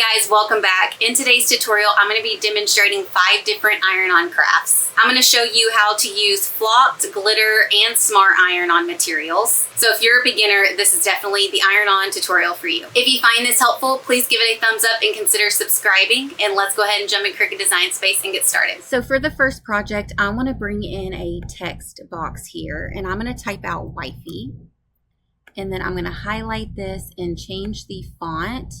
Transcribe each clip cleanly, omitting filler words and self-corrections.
guys, welcome back. In today's tutorial, I'm going to be demonstrating 5 different iron-on crafts. I'm going to show you how to use flocked, glitter, and smart iron-on materials. So if you're a beginner, this is definitely the iron-on tutorial for you. If you find this helpful, please give it a thumbs up and consider subscribing. And let's go ahead and jump in Cricut Design Space and get started. So for the first project, I want to bring in a text box here, and I'm going to type out Wifey. And then I'm going to highlight this and change the font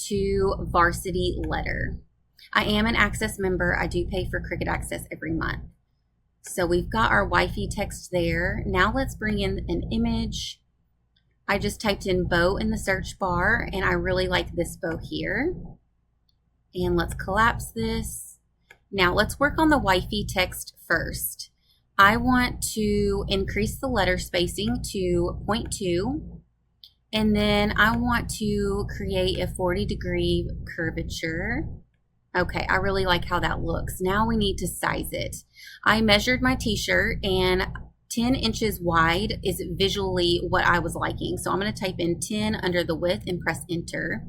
to Varsity Letter. I am an Access member. I do pay for Cricut Access every month. So we've got our Wifey text there. Now let's bring in an image. I just typed in bow in the search bar, and I really like this bow here. And let's collapse this. Now let's work on the Wifey text first. I want to increase the letter spacing to 0.2. And then I want to create a 40-degree curvature. Okay, I really like how that looks. Now we need to size it. I measured my t-shirt, and 10 inches wide is visually what I was liking. So I'm going to type in 10 under the width and press enter.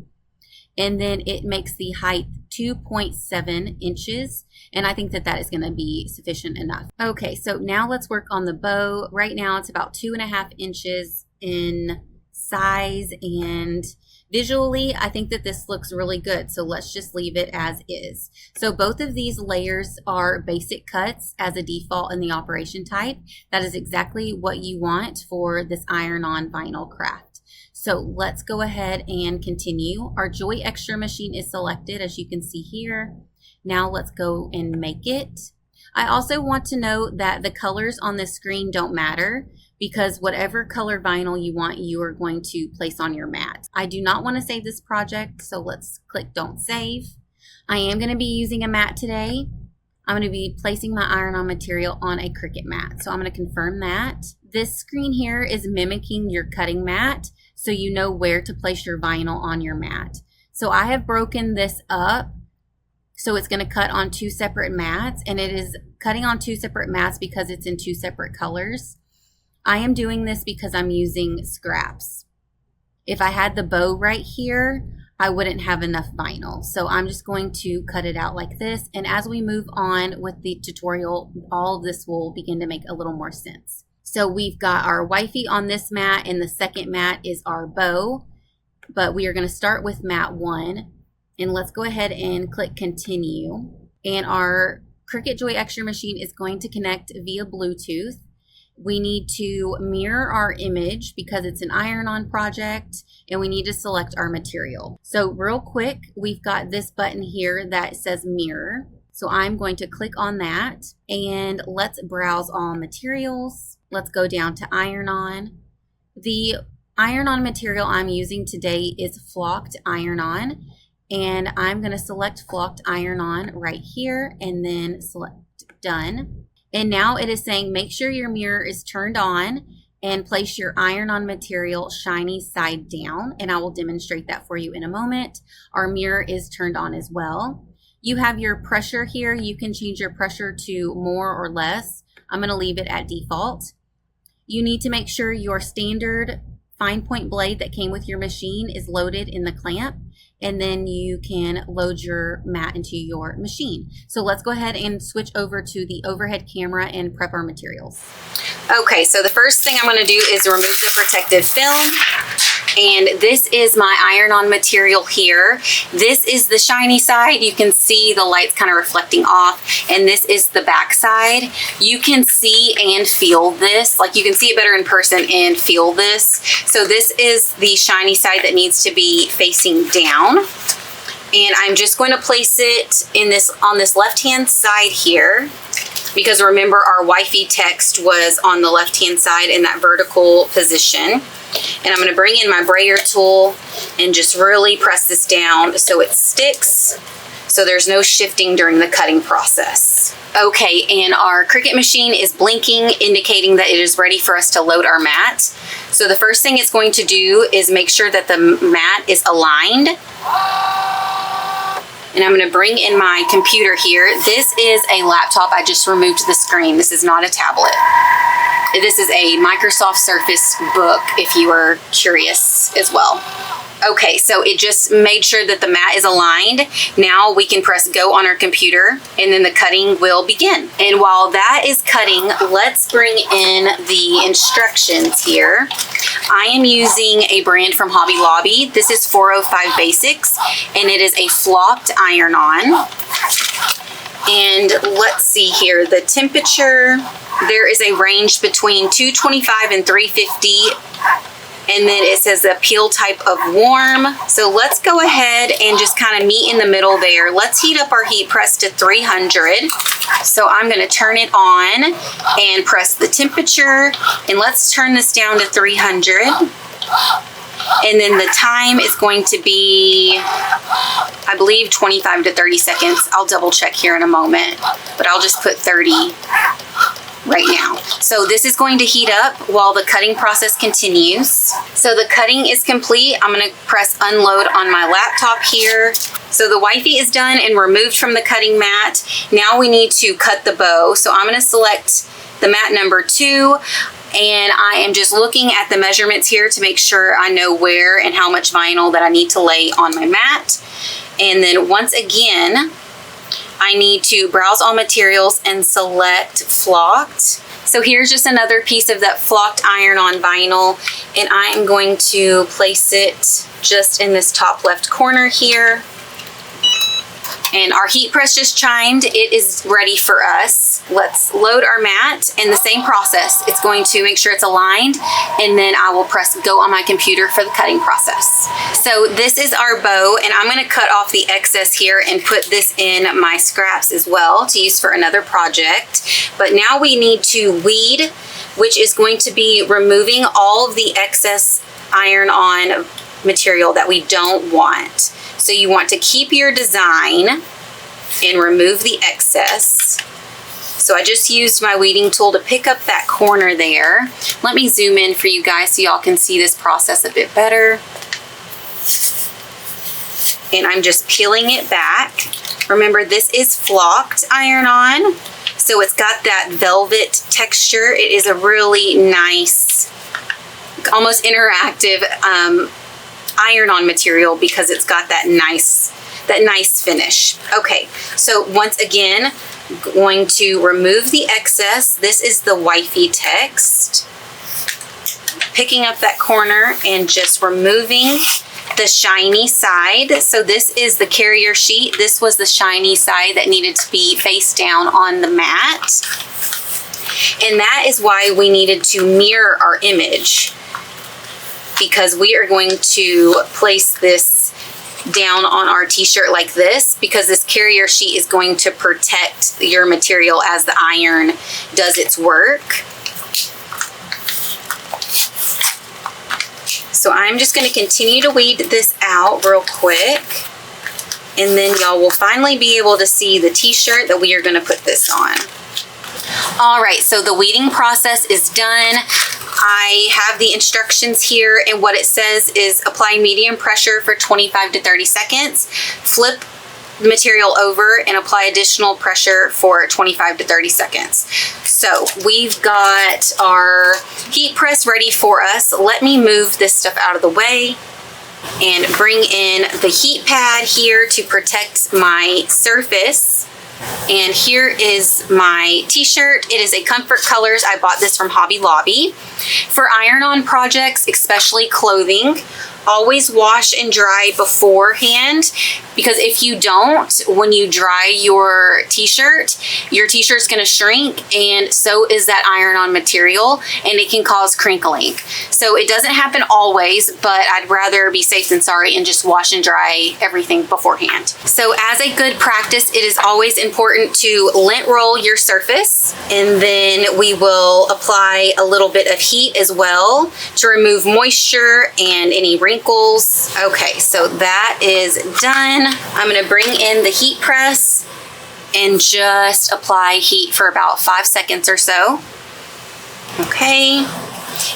And then it makes the height 2.7 inches. And I think that that is going to be sufficient enough. Okay, so now let's work on the bow. Right now it's about 2.5 inches in size, and visually I think that this looks really good, so let's just leave it as is. So both of these layers are basic cuts as a default in the operation type. That is exactly what you want for this iron-on vinyl craft. So let's go ahead and continue. Our Joy Xtra machine is selected, as you can see here. Now let's go and make it. I also want to note that the colors on this screen don't matter, because whatever color vinyl you want, you are going to place on your mat. I do not want to save this project, so let's click Don't Save. I am going to be using a mat today. I'm going to be placing my iron-on material on a Cricut mat, so I'm going to confirm that. This screen here is mimicking your cutting mat, so you know where to place your vinyl on your mat. So I have broken this up, so it's going to cut on 2 separate mats, and it is cutting on 2 separate mats because it's in 2 separate colors. I am doing this because I'm using scraps. If I had the bow right here, I wouldn't have enough vinyl. So I'm just going to cut it out like this. And as we move on with the tutorial, all of this will begin to make a little more sense. So we've got our Wifey on this mat, and the second mat is our bow. But we are going to start with mat 1. And let's go ahead and click continue. And our Cricut Joy Xtra machine is going to connect via Bluetooth. We need to mirror our image because it's an iron-on project, and we need to select our material. So real quick, we've got this button here that says mirror. So I'm going to click on that, and let's browse all materials. Let's go down to iron-on. The iron-on material I'm using today is flocked iron-on, and I'm going to select flocked iron-on right here and then select done. And now it is saying make sure your mirror is turned on and place your iron-on material shiny side down. And I will demonstrate that for you in a moment. Our mirror is turned on as well. You have your pressure here. You can change your pressure to more or less. I'm going to leave it at default. You need to make sure your standard fine point blade that came with your machine is loaded in the clamp, and then you can load your mat into your machine. So let's go ahead and switch over to the overhead camera and prep our materials. Okay, so the first thing I'm going to do is remove the protective film. And this is my iron-on material here. This is the shiny side. You can see the lights kind of reflecting off. And this is the back side. You can see and feel this. Like, you can see it better in person and feel this. So this is the shiny side that needs to be facing down. And I'm just going to place it in on this left-hand side here, because remember our Wifey text was on the left-hand side in that vertical position. And I'm going to bring in my brayer tool and just really press this down so it sticks, so there's no shifting during the cutting process. Okay, and our Cricut machine is blinking, indicating that it is ready for us to load our mat. So the first thing it's going to do is make sure that the mat is aligned. And I'm going to bring in my computer here. This is a laptop. I just removed the screen. This is not a tablet. This is a Microsoft Surface book, if you are curious as well. Okay, so it just made sure that the mat is aligned. Now we can press go on our computer and then the cutting will begin. And while that is cutting, let's bring in the instructions here. I am using a brand from Hobby Lobby. This is 405 Basics and it is a flocked iron-on. And let's see here, the temperature, there is a range between 225 and 350. And then it says a peel type of warm. So let's go ahead and just kind of meet in the middle there. Let's heat up our heat press to 300. So I'm going to turn it on and press the temperature. And let's turn this down to 300. And then the time is going to be, I believe, 25 to 30 seconds. I'll double check here in a moment, but I'll just put 30 right now. So this is going to heat up while the cutting process continues. So the cutting is complete. I'm going to press unload on my laptop here. So the Wifey is done and removed from the cutting mat. Now we need to cut the bow. So I'm going to select the mat number 2. And I am just looking at the measurements here to make sure I know where and how much vinyl that I need to lay on my mat. And then once again, I need to browse all materials and select flocked. So here's just another piece of that flocked iron-on vinyl, and I am going to place it just in this top left corner here. And our heat press just chimed. It is ready for us. Let's load our mat, and the same process. It's going to make sure it's aligned, and then I will press go on my computer for the cutting process. So this is our bow, and I'm gonna cut off the excess here and put this in my scraps as well to use for another project. But now we need to weed, which is going to be removing all of the excess iron-on material that we don't want. So you want to keep your design and remove the excess. So I just used my weeding tool to pick up that corner there. Let me zoom in for you guys so y'all can see this process a bit better. And I'm just peeling it back. Remember, this is flocked iron-on, so it's got that velvet texture. It is a really nice, almost interactive iron-on material because it's got that nice finish. Okay, so once again, going to remove the excess. This is the Wifey text. Picking up that corner and just removing the shiny side. So this is the carrier sheet. This was the shiny side that needed to be face down on the mat. And that is why we needed to mirror our image, because we are going to place this down on our t-shirt like this, because this carrier sheet is going to protect your material as the iron does its work. So I'm just going to continue to weed this out real quick, and then y'all will finally be able to see the t-shirt that we are going to put this on. All right, so the weeding process is done. I have the instructions here, and what it says is apply medium pressure for 25 to 30 seconds, flip the material over and apply additional pressure for 25 to 30 seconds. So we've got our heat press ready for us. Let me move this stuff out of the way and bring in the heat pad here to protect my surface. And here is my t-shirt. It is a Comfort Colors. I bought this from Hobby Lobby. For iron-on projects, especially clothing, always wash and dry beforehand, because if you don't, when you dry your t-shirt's gonna shrink, and so is that iron-on material, and it can cause crinkling. So it doesn't happen always, but I'd rather be safe than sorry and just wash and dry everything beforehand. So as a good practice, it is always important to lint roll your surface, and then we will apply a little bit of heat as well to remove moisture and any wrinkles. Okay, so that is done. I'm gonna bring in the heat press and just apply heat for about 5 seconds or so. Okay,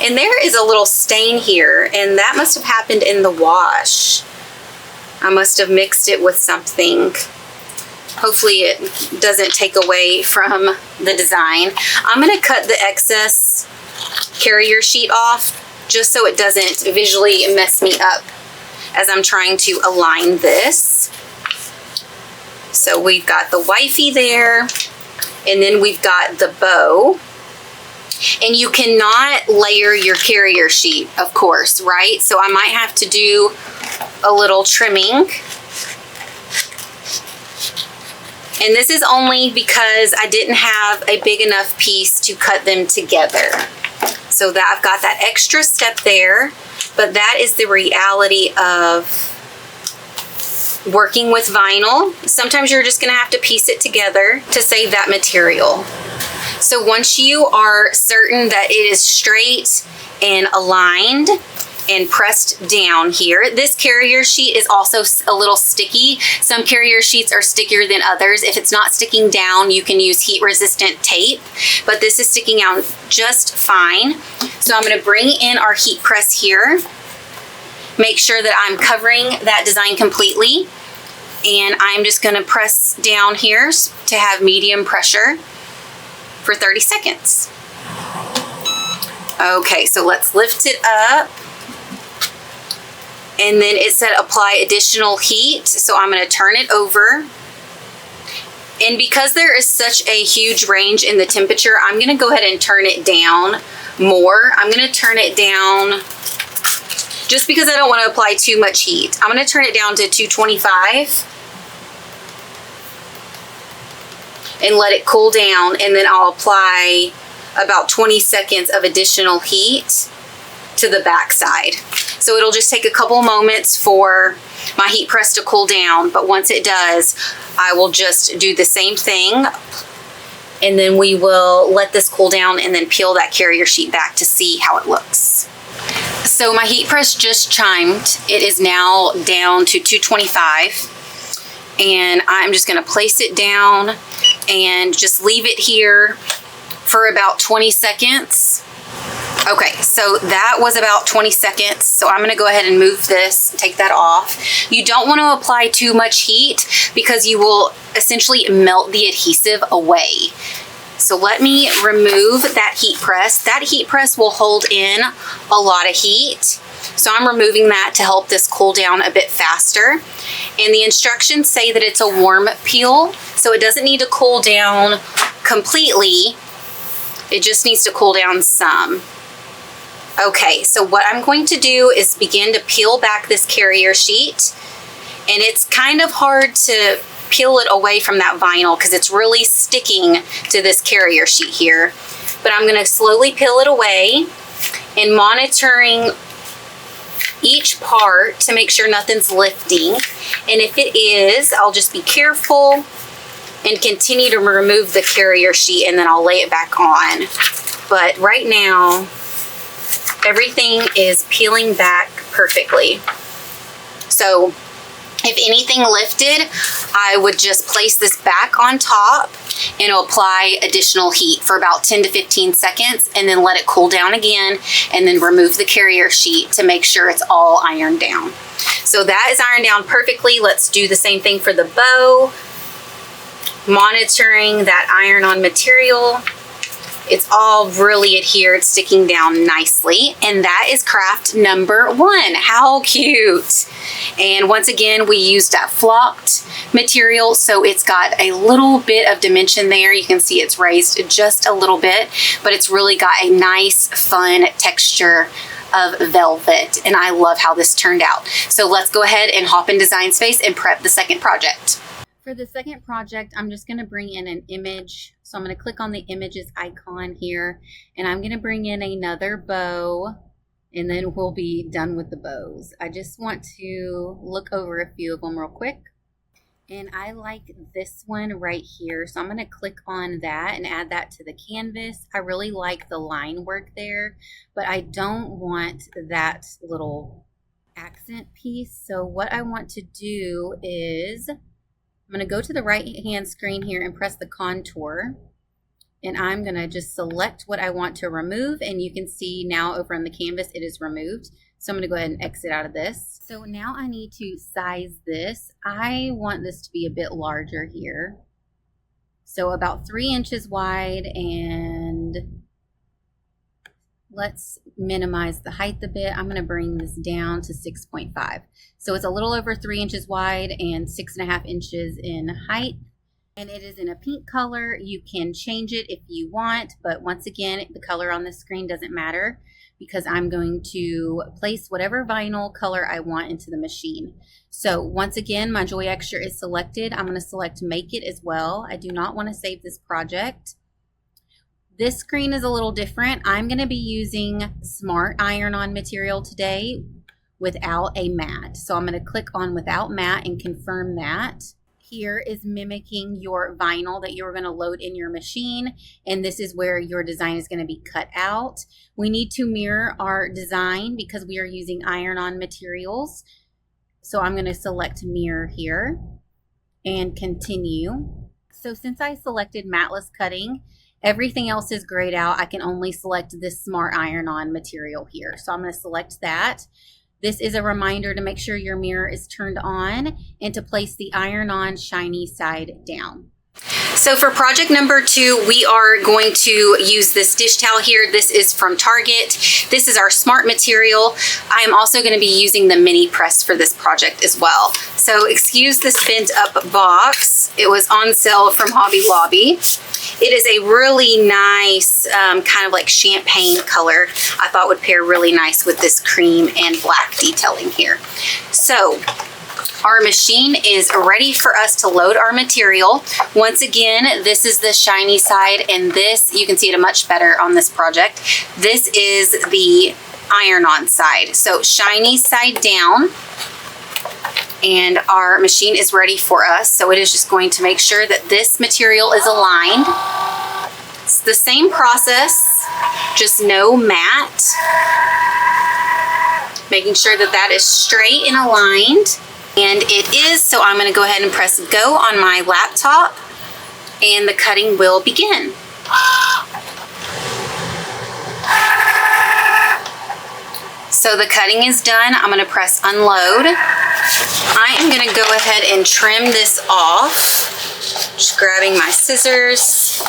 and there is a little stain here, and that must have happened in the wash. I must have mixed it with something. Hopefully it doesn't take away from the design. I'm gonna cut the excess carrier sheet off just so it doesn't visually mess me up. as I'm trying to align this. So we've got the wifey there, and then we've got the bow. And you cannot layer your carrier sheet, of course, right? So I might have to do a little trimming. And this is only because I didn't have a big enough piece to cut them together. So that I've got that extra step there, but that is the reality of working with vinyl. Sometimes you're just gonna have to piece it together to save that material. So once you are certain that it is straight and aligned and pressed down here, this carrier sheet is also a little sticky. Some carrier sheets are stickier than others. If it's not sticking down, you can use heat resistant tape, but this is sticking out just fine. So I'm gonna bring in our heat press here. Make sure that I'm covering that design completely. And I'm just gonna press down here to have medium pressure for 30 seconds. Okay, so let's lift it up. And then it said apply additional heat. So I'm gonna turn it over. And because there is such a huge range in the temperature, I'm gonna go ahead and turn it down more. I'm gonna turn it down just because I don't wanna apply too much heat. I'm gonna turn it down to 225. And let it cool down, and then I'll apply about 20 seconds of additional heat to the back side. So it'll just take a couple moments for my heat press to cool down, but once it does, I will just do the same thing, and then we will let this cool down and then peel that carrier sheet back to see how it looks. So my heat press just chimed. It is now down to 225. And I'm just gonna place it down and just leave it here for about 20 seconds. Okay, so that was about 20 seconds. So I'm gonna go ahead and move this, take that off. You don't wanna apply too much heat because you will essentially melt the adhesive away. So let me remove that heat press. That heat press will hold in a lot of heat. So I'm removing that to help this cool down a bit faster. And the instructions say that it's a warm peel, so it doesn't need to cool down completely. It just needs to cool down some. Okay, so what I'm going to do is begin to peel back this carrier sheet. And it's kind of hard to peel it away from that vinyl because it's really sticking to this carrier sheet here. But I'm gonna slowly peel it away and monitoring each part to make sure nothing's lifting. And if it is, I'll just be careful and continue to remove the carrier sheet, and then I'll lay it back on. But right now, everything is peeling back perfectly. So if anything lifted, I would just place this back on top and apply additional heat for about 10 to 15 seconds and then let it cool down again, and then remove the carrier sheet to make sure it's all ironed down. So that is ironed down perfectly. Let's do the same thing for the bow. Monitoring that iron-on material. It's all really adhered, sticking down nicely. And that is craft number 1. How cute. And once again, we used that flocked material, so it's got a little bit of dimension there. You can see it's raised just a little bit, but it's really got a nice, fun texture of velvet. And I love how this turned out. So let's go ahead and hop in Design Space and prep the second project. For the second project, I'm just going to bring in an image. So I'm going to click on the images icon here, and I'm going to bring in another bow, and then we'll be done with the bows. I just want to look over a few of them real quick. And I like this one right here. So I'm going to click on that and add that to the canvas. I really like the line work there, but I don't want that little accent piece. So what I want to do is I'm going to go to the right hand screen here and press the contour, and I'm going to just select what I want to remove, and you can see now over on the canvas it is removed. So I'm going to go ahead and exit out of this. So now I need to size this. I want this to be a bit larger here. So about 3 inches wide and Let's minimize the height a bit. I'm going to bring this down to 6.5. So it's a little over 3 inches wide and 6.5 inches in height. And it is in a pink color. You can change it if you want, but once again, the color on the screen doesn't matter because I'm going to place whatever vinyl color I want into the machine. So once again, my Joy Xtra is selected. I'm going to select Make It as well. I do not want to save this project. This screen is a little different. I'm going to be using Smart Iron-On material today without a mat. So I'm going to click on Without Mat and confirm that. Here is mimicking your vinyl that you're going to load in your machine, and this is where your design is going to be cut out. We need to mirror our design because we are using iron-on materials. So I'm going to select Mirror here and continue. So since I selected matless cutting, everything else is grayed out. I can only select this Smart Iron-On material here. So I'm going to select that. This is a reminder to make sure your mirror is turned on and to place the iron-on shiny side down. So for project number 2, we are going to use this dish towel here. This is from Target. This is our smart material. I am also going to be using the mini press for this project as well. So excuse this bent up box. It was on sale from Hobby Lobby. It is a really nice kind of like champagne color. I thought would pair really nice with this cream and black detailing here. So our machine is ready for us to load our material. Once again, this is the shiny side, and this, you can see it much better on this project. This is the iron-on side. So shiny side down, and our machine is ready for us. So it is just going to make sure that this material is aligned. It's the same process, just no mat. Making sure that that is straight and aligned. And it is, so I'm going to go ahead and press go on my laptop and the cutting will begin. So the cutting is done. I'm going to press unload. I am going to go ahead and trim this off. Just grabbing my scissors.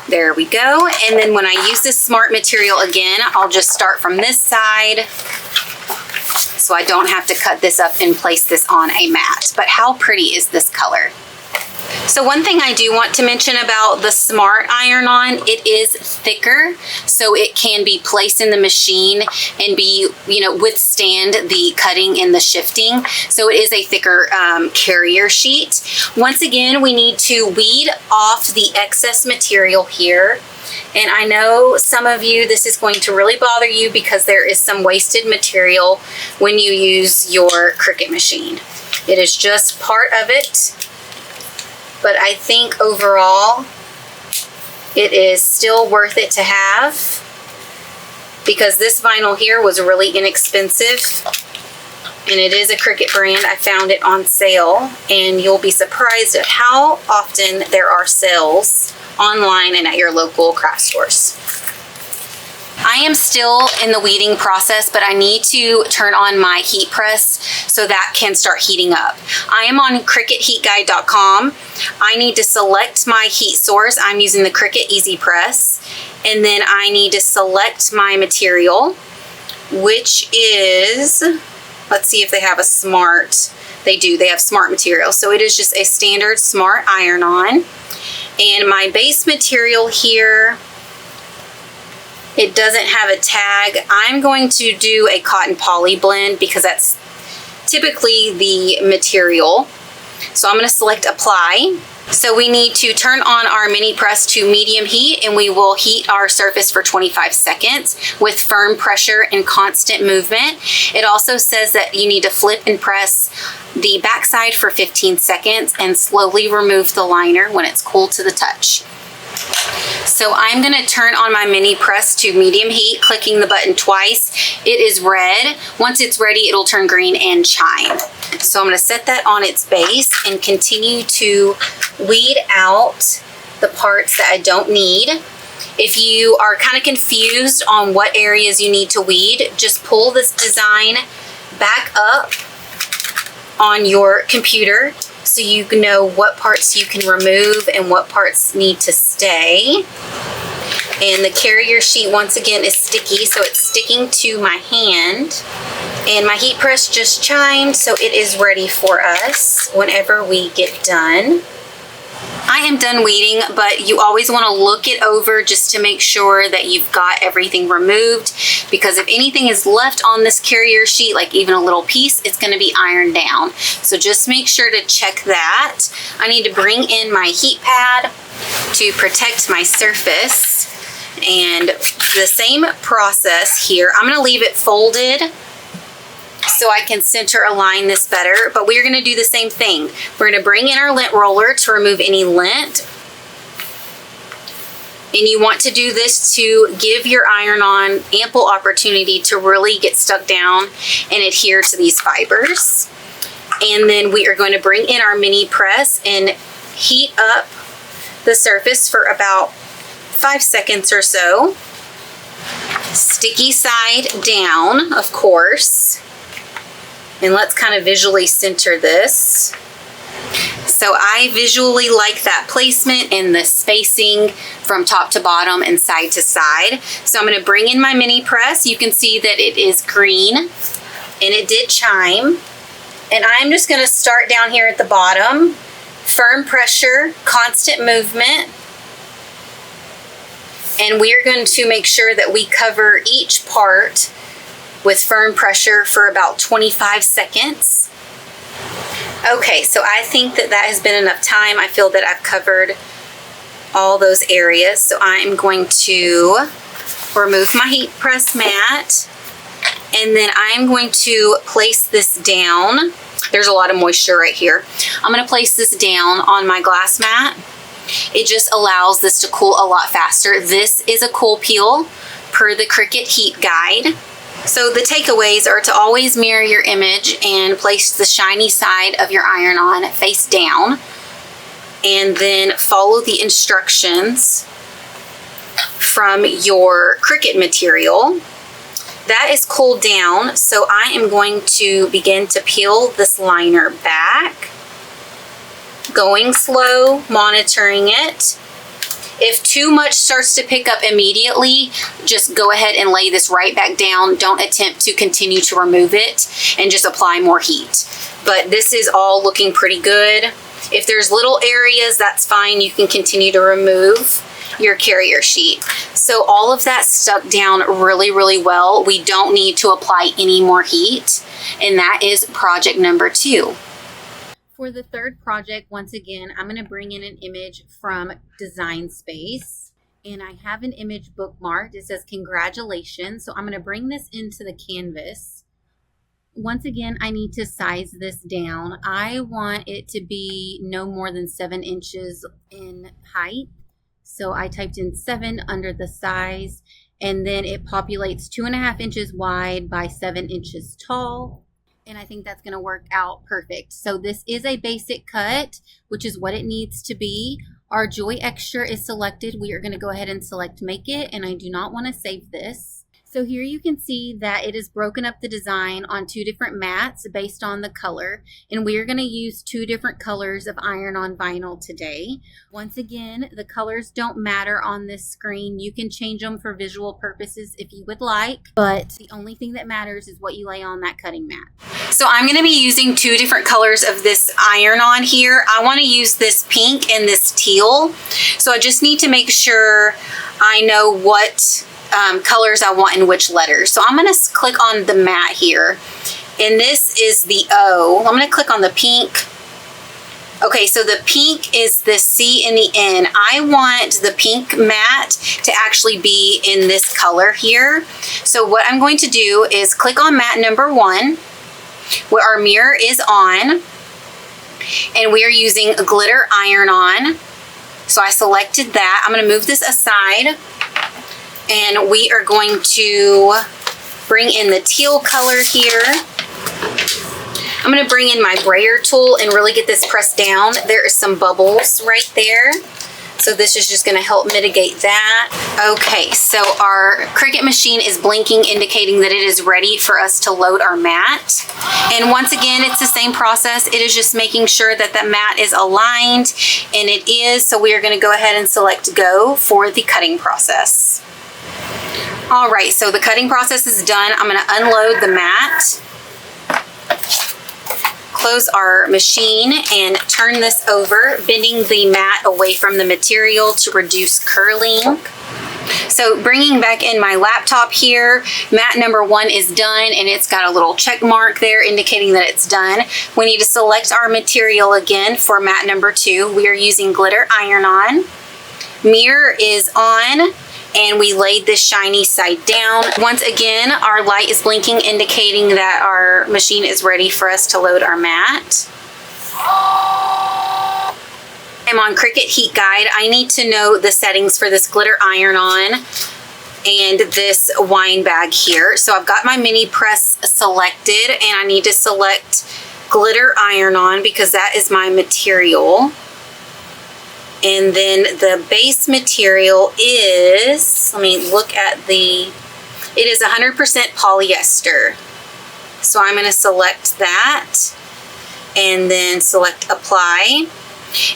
There we go. And then when I use this smart material again, I'll just start from this side so I don't have to cut this up and place this on a mat. But how pretty is this color? So one thing I do want to mention about the Smart Iron-On, it is thicker, so it can be placed in the machine and be, withstand the cutting and the shifting. So it is a thicker carrier sheet. Once again, we need to weed off the excess material here. And I know some of you, this is going to really bother you because there is some wasted material when you use your Cricut machine. It is just part of it. But I think overall, it is still worth it to have because this vinyl here was really inexpensive and it is a Cricut brand. I found it on sale and you'll be surprised at how often there are sales online and at your local craft stores. I am still in the weeding process, but I need to turn on my heat press so that can start heating up. I am on CricutHeatGuide.com. I need to select my heat source. I'm using the Cricut Easy Press. And then I need to select my material, which is, let's see if they have a smart, they do, they have smart material. So it is just a standard smart iron-on. And my base material here, it doesn't have a tag. I'm going to do a cotton poly blend because that's typically the material. So I'm going to select apply. So we need to turn on our mini press to medium heat and we will heat our surface for 25 seconds with firm pressure and constant movement. It also says that you need to flip and press the backside for 15 seconds and slowly remove the liner when it's cool to the touch. So I'm going to turn on my mini press to medium heat, clicking the button twice. It is red. Once it's ready, it'll turn green and chime. So I'm going to set that on its base and continue to weed out the parts that I don't need. If you are kind of confused on what areas you need to weed, just pull this design back up on your computer so you know what parts you can remove and what parts need to stay. And the carrier sheet, once again, is sticky, so it's sticking to my hand. And my heat press just chimed, so it is ready for us whenever we get done. I am done weeding, but you always want to look it over just to make sure that you've got everything removed, because if anything is left on this carrier sheet, like even a little piece, it's going to be ironed down. So just make sure to check that. I need to bring in my heat pad to protect my surface. And the same process here. I'm going to leave it folded so I can center align this better, but we're going to do the same thing. We're going to bring in our lint roller to remove any lint. And you want to do this to give your iron-on ample opportunity to really get stuck down and adhere to these fibers. And then we are going to bring in our mini press and heat up the surface for about 5 seconds or so. Sticky side down, of course. And let's kind of visually center this. So I visually like that placement and the spacing from top to bottom and side to side. So I'm going to bring in my mini press. You can see that it is green and it did chime. And I'm just going to start down here at the bottom. Firm pressure, constant movement. And we are going to make sure that we cover each part with firm pressure for about 25 seconds. Okay, so I think that that has been enough time. I feel that I've covered all those areas. So I'm going to remove my heat press mat, and then I'm going to place this down. There's a lot of moisture right here. I'm going to place this down on my glass mat. It just allows this to cool a lot faster. This is a cool peel per the Cricut heat guide. So the takeaways are to always mirror your image and place the shiny side of your iron-on face down, and then follow the instructions from your Cricut material. That is cooled down, so I am going to begin to peel this liner back, going slow, monitoring it. If too much starts to pick up immediately, just go ahead and lay this right back down. Don't attempt to continue to remove it and just apply more heat. But this is all looking pretty good. If there's little areas, that's fine. You can continue to remove your carrier sheet. So all of that stuck down really, really well. We don't need to apply any more heat. And that is project number 2. For the third project, once again, I'm going to bring in an image from Design Space, and I have an image bookmarked. It says Congratulations. So I'm going to bring this into the canvas. Once again, I need to size this down. I want it to be no more than 7 inches in height. So I typed in 7 under the size, and then it populates 2.5 inches wide by 7 inches tall. And I think that's going to work out perfect. So this is a basic cut, which is what it needs to be. Our Joy Xtra is selected. We are going to go ahead and select Make It, and I do not want to save this. So here you can see that it has broken up the design on 2 different mats based on the color. And we are going to use 2 different colors of iron-on vinyl today. Once again, the colors don't matter on this screen. You can change them for visual purposes if you would like, but the only thing that matters is what you lay on that cutting mat. So I'm going to be using 2 different colors of this iron-on here. I want to use this pink and this teal. So I just need to make sure I know what colors I want in which letters. So I'm going to click on the mat here, and this is the O. I'm going to click on the pink. Okay, so the pink is the C and the N. I want the pink mat to actually be in this color here. So what I'm going to do is click on mat number 1, where our mirror is on, and we are using a glitter iron-on. So I selected that. I'm going to move this aside, and we are going to bring in the teal color here. I'm going to bring in my brayer tool and really get this pressed down. There are some bubbles right there. So this is just going to help mitigate that. Okay, so our Cricut machine is blinking, indicating that it is ready for us to load our mat. And once again, it's the same process. It is just making sure that the mat is aligned, and it is. So we are going to go ahead and select go for the cutting process. All right, so the cutting process is done. I'm going to unload the mat, close our machine, and turn this over, bending the mat away from the material to reduce curling. So bringing back in my laptop here, mat number 1 is done, and it's got a little check mark there indicating that it's done. We need to select our material again for mat number 2. We are using glitter iron-on. Mirror is on, and we laid this shiny side down. Once again, our light is blinking, indicating that our machine is ready for us to load our mat. I'm on Cricut Heat Guide. I need to know the settings for this glitter iron-on and this wine bag here. So I've got my mini press selected, and I need to select glitter iron-on because that is my material. And then the base material is, let me look at it is 100% polyester. So I'm going to select that and then select apply.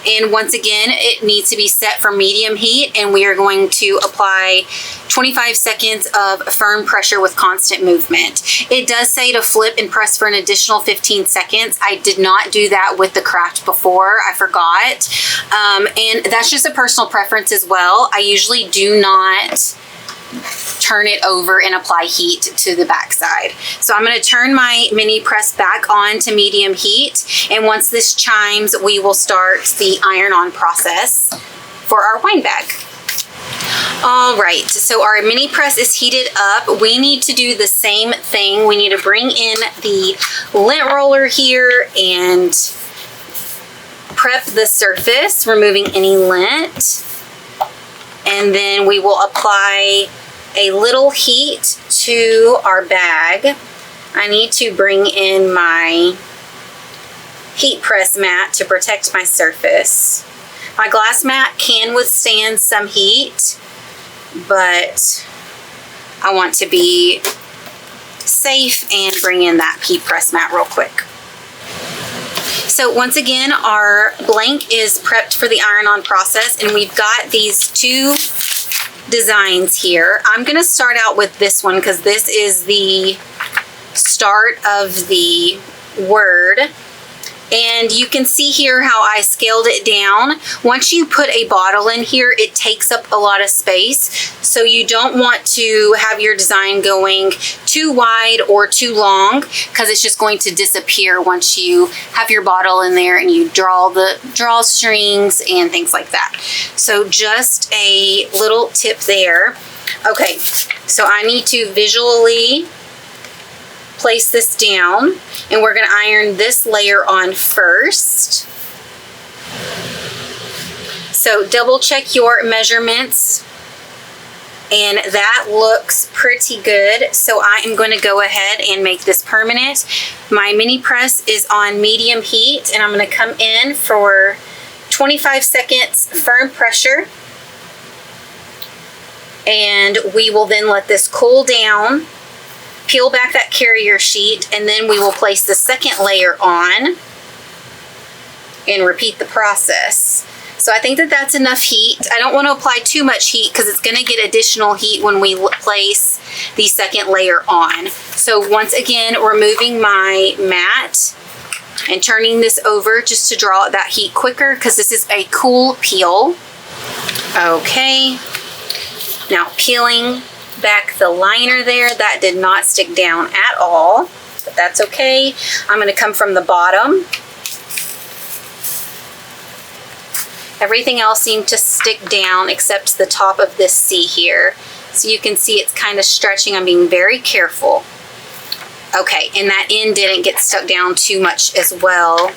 And once again, it needs to be set for medium heat, and we are going to apply 25 seconds of firm pressure with constant movement. It does say to flip and press for an additional 15 seconds. I did not do that with the craft before. I forgot. And that's just a personal preference as well. I usually do not turn it over and apply heat to the backside. So I'm going to turn my mini press back on to medium heat, and once this chimes, we will start the iron-on process for our wine bag. All right, so our mini press is heated up. We need to do the same thing. We need to bring in the lint roller here and prep the surface, removing any lint. And then we will apply a little heat to our bag. I need to bring in my heat press mat to protect my surface. My glass mat can withstand some heat, but I want to be safe and bring in that heat press mat real quick. So once again, our blank is prepped for the iron-on process, and we've got these 2 designs here. I'm going to start out with this one because this is the start of the word. And you can see here how I scaled it down. Once you put a bottle in here, it takes up a lot of space. So you don't want to have your design going too wide or too long, because it's just going to disappear once you have your bottle in there and you draw the drawstrings and things like that. So just a little tip there. Okay, so I need to visually place this down, and we're going to iron this layer on first. So double check your measurements, and that looks pretty good. So I am going to go ahead and make this permanent. My mini press is on medium heat, and I'm going to come in for 25 seconds firm pressure, and we will then let this cool down. Peel back that carrier sheet, and then we will place the second layer on and repeat the process. So I think that that's enough heat. I don't want to apply too much heat because it's going to get additional heat when we place the second layer on. So once again, removing my mat and turning this over just to draw out that heat quicker, because this is a cool peel. Okay, now peeling back the liner there. That did not stick down at all, but that's okay. I'm going to come from the bottom. Everything else seemed to stick down except the top of this C here. So you can see it's kind of stretching. I'm being very careful. Okay, and that end didn't get stuck down too much as well.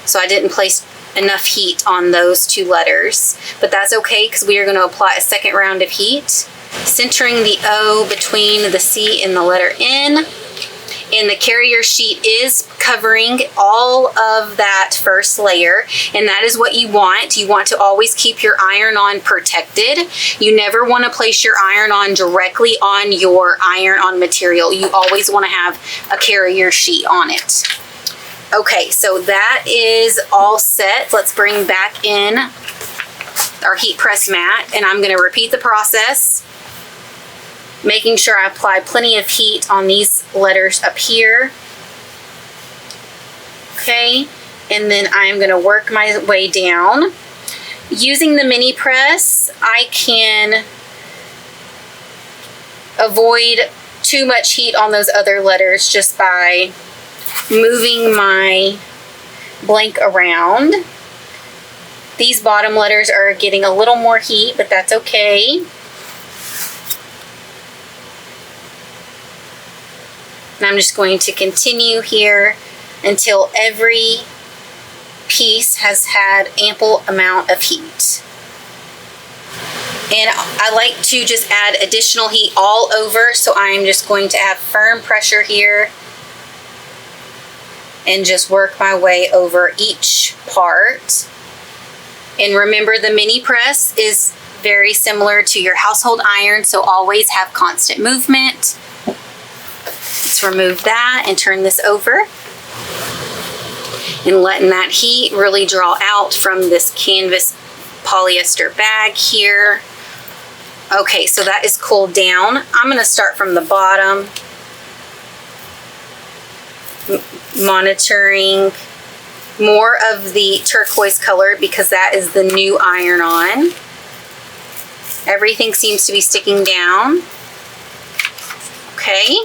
So I didn't place enough heat on those 2 letters, but that's okay because we are going to apply a second round of heat. Centering the O between the C and the letter N. And the carrier sheet is covering all of that first layer, and that is what you want. You want to always keep your iron-on protected. You never want to place your iron-on directly on your iron-on material. You always want to have a carrier sheet on it. Okay, so that is all set. Let's bring back in our heat press mat, and I'm going to repeat the process, making sure I apply plenty of heat on these letters up here. Okay, and then I'm going to work my way down. Using the mini press, I can avoid too much heat on those other letters just by moving my blank around. These bottom letters are getting a little more heat, but that's okay. And I'm just going to continue here until every piece has had ample amount of heat. And I like to just add additional heat all over, so I'm just going to have firm pressure here and just work my way over each part. And remember, the mini press is very similar to your household iron, so always have constant movement. Let's remove that and turn this over. And letting that heat really draw out from this canvas polyester bag here. Okay, so that is cooled down. I'm going to start from the bottom, monitoring more of the turquoise color because that is the new iron-on. Everything seems to be sticking down. Okay.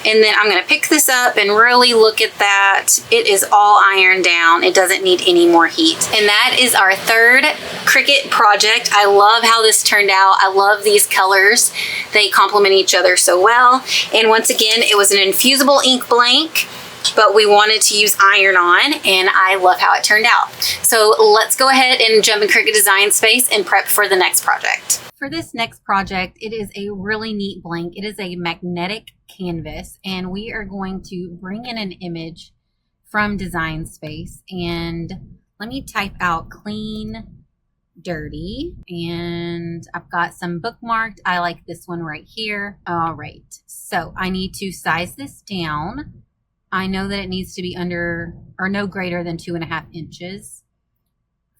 And then I'm going to pick this up and really look at that. It is all ironed down. It doesn't need any more heat. And that is our third Cricut project. I love how this turned out. I love these colors. They complement each other so well. And once again, it was an infusible ink blank, but we wanted to use iron-on, and I love how it turned out. So let's go ahead and jump in Cricut Design Space and prep for the next project. For this next project, it is a really neat blank. It is a magnetic canvas, and we are going to bring in an image from Design Space. And let me type out clean, dirty, and I've got some bookmarked. I like this one right here. All right, so I need to size this down. I know that it needs to be under or no greater than 2.5 inches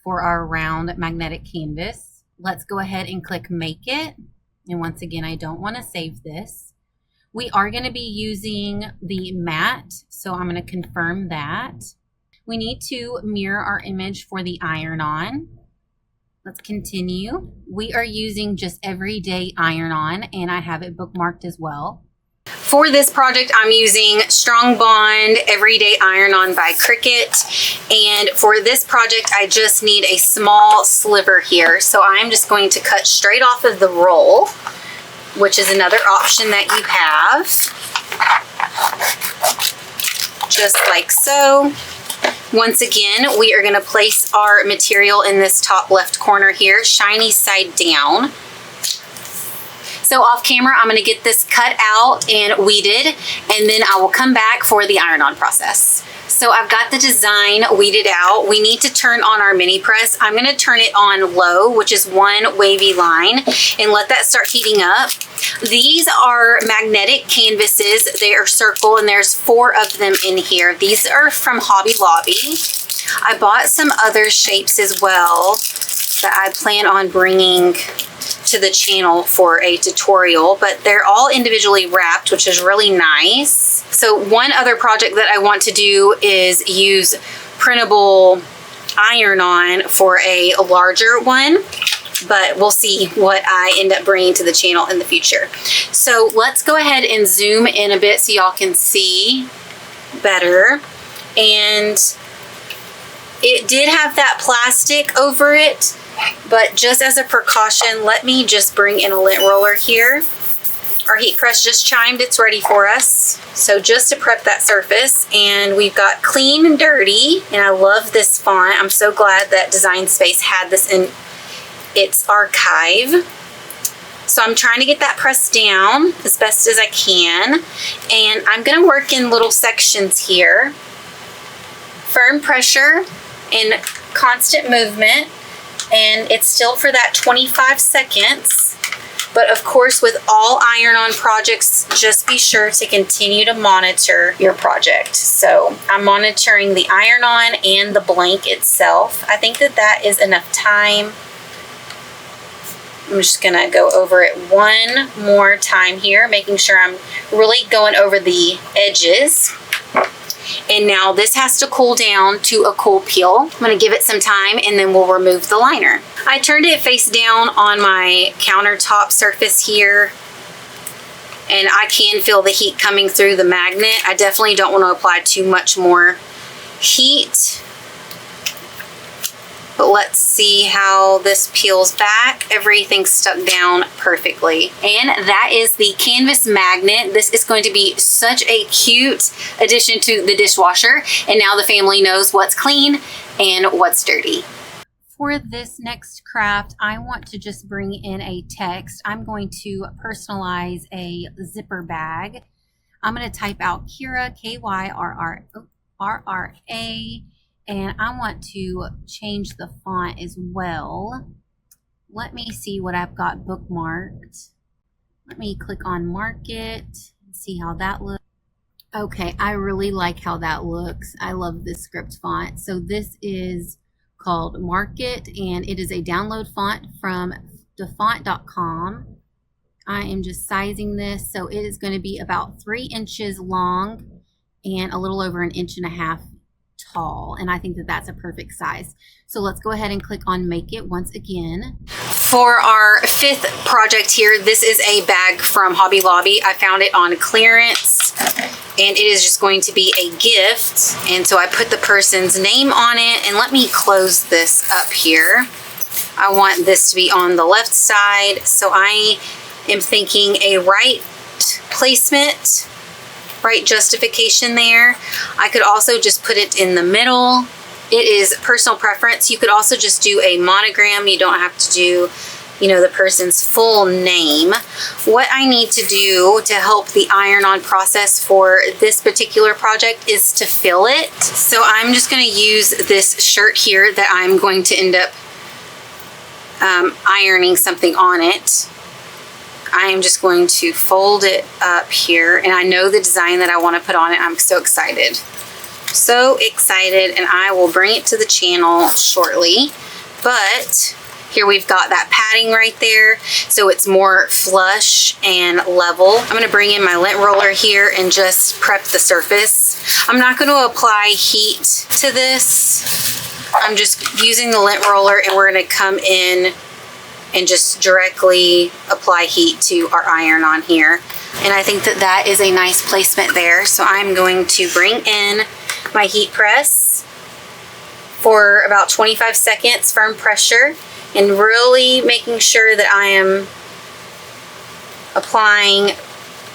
for our round magnetic canvas. Let's go ahead and click Make It. And once again, I don't want to save this. We are going to be using the matte, so I'm going to confirm that. We need to mirror our image for the iron-on. Let's continue. We are using just everyday iron-on, and I have it bookmarked as well. For this project, I'm using Strong Bond Everyday Iron-On by Cricut. And for this project, I just need a small sliver here. So I'm just going to cut straight off of the roll, which is another option that you have. Just like so. Once again, we are going to place our material in this top left corner here, shiny side down. So off camera, I'm going to get this cut out and weeded, and then I will come back for the iron-on process. So I've got the design weeded out. We need to turn on our mini press. I'm going to turn it on low, which is 1 wavy line, and let that start heating up. These are magnetic canvases. They are circle, and there's 4 of them in here. These are from Hobby Lobby. I bought some other shapes as well that I plan on bringing to the channel for a tutorial, but they're all individually wrapped, which is really nice. So one other project that I want to do is use printable iron-on for a larger one, but we'll see what I end up bringing to the channel in the future. So let's go ahead and zoom in a bit so y'all can see better. And it did have that plastic over it, but just as a precaution, let me just bring in a lint roller here. Our heat press just chimed, it's ready for us. So just to prep that surface, and we've got clean and dirty, and I love this font. I'm so glad that Design Space had this in its archive. So I'm trying to get that pressed down as best as I can, and I'm gonna work in little sections here. firm pressure and constant movement, and it's still for that 25 seconds. But of course, with all iron-on projects, just be sure to continue to monitor your project. So I'm monitoring the iron-on and the blank itself. I think that that is enough time. I'm just gonna go over it one more time here, making sure I'm really going over the edges. And now this has to cool down to a cool peel. I'm gonna give it some time and then we'll remove the liner. I turned it face down on my countertop surface here, and I can feel the heat coming through the magnet. I definitely don't want to apply too much more heat. But let's see how this peels back. Everything's stuck down perfectly. And that is the canvas magnet. This is going to be such a cute addition to the dishwasher. And now the family knows what's clean and what's dirty. For this next craft, I want to just bring in a text. I'm going to personalize a zipper bag. I'm going to type out Kyra, K-Y-R-R-A. And I want to change the font as well. Let me see what I've got bookmarked. Let me click on Market and see how that looks. Okay, I really like how that looks. I love this script font. So this is called Market, and it is a download font from defont.com. I am just sizing this. So it is going to be about 3 inches long and a little over 1.5 inches tall, and I think that that's a perfect size. So let's go ahead and click on Make It once again. For our 5th project here, this is a bag from Hobby Lobby. I found it on clearance, and it is just going to be a gift. And so I put the person's name on it, and let me close this up here. I want this to be on the left side, so I am thinking a right placement, right justification there. I could also just put it in the middle. It is personal preference. You could also just do a monogram. You don't have to do, you know, the person's full name. What I need to do to help the iron-on process for this particular project is to fill it. So I'm just going to use this shirt here that I'm going to end up ironing something on it. I am just going to fold it up here, and I know the design that I want to put on it. I'm so excited. So excited, and I will bring it to the channel shortly. But here we've got that padding right there, so it's more flush and level. I'm going to bring in my lint roller here and just prep the surface. I'm not going to apply heat to this. I'm just using the lint roller, and we're going to come in and just directly apply heat to our iron-on here. And I think that that is a nice placement there. So I'm going to bring in my heat press for about 25 seconds, firm pressure, and really making sure that I am applying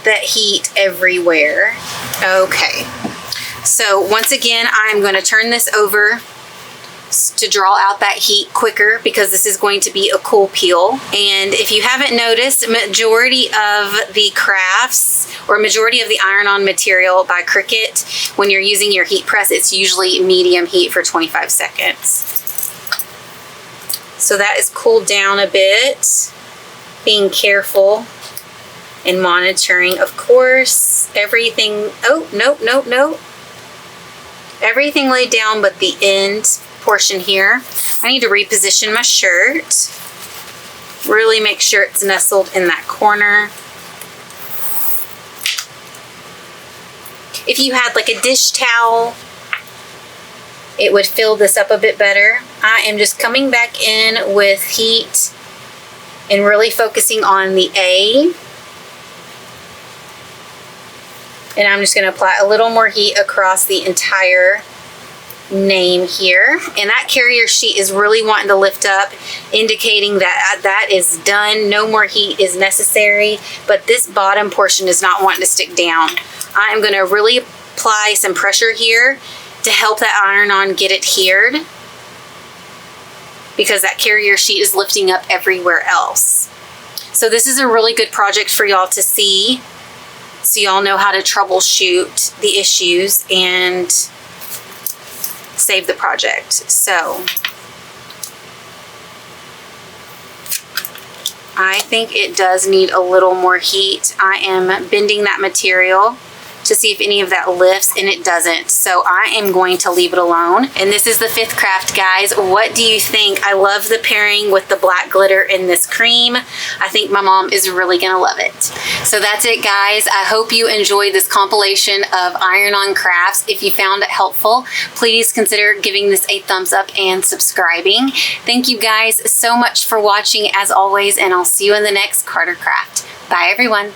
that heat everywhere. Okay, so once again, I'm going to turn this over to draw out that heat quicker, because this is going to be a cool peel. And if you haven't noticed, majority of the crafts, or majority of the iron-on material by Cricut, when you're using your heat press, it's usually medium heat for 25 seconds. So that is cooled down a bit. Being careful and monitoring, of course, everything. Oh, nope. Everything laid down but the end portion here. I need to reposition my shirt. Really make sure it's nestled in that corner. If you had like a dish towel, it would fill this up a bit better. I am just coming back in with heat and really focusing on the A. And I'm just going to apply a little more heat across the entire name here. And that carrier sheet is really wanting to lift up, indicating that that is done. No more heat is necessary, but this bottom portion is not wanting to stick down. I am going to really apply some pressure here to help that iron-on get adhered, because that carrier sheet is lifting up everywhere else. So this is a really good project for y'all to see, so y'all know how to troubleshoot the issues. And save the project. So I think it does need a little more heat. I am bending that material to see if any of that lifts, and it doesn't. So I am going to leave it alone. And this is the 5th craft, guys. What do you think? I love the pairing with the black glitter in this cream. I think my mom is really gonna love it. So that's it, guys. I hope you enjoyed this compilation of iron-on crafts. If you found it helpful, please consider giving this a thumbs up and subscribing. Thank you guys so much for watching as always, and I'll see you in the next Carter craft. Bye, everyone.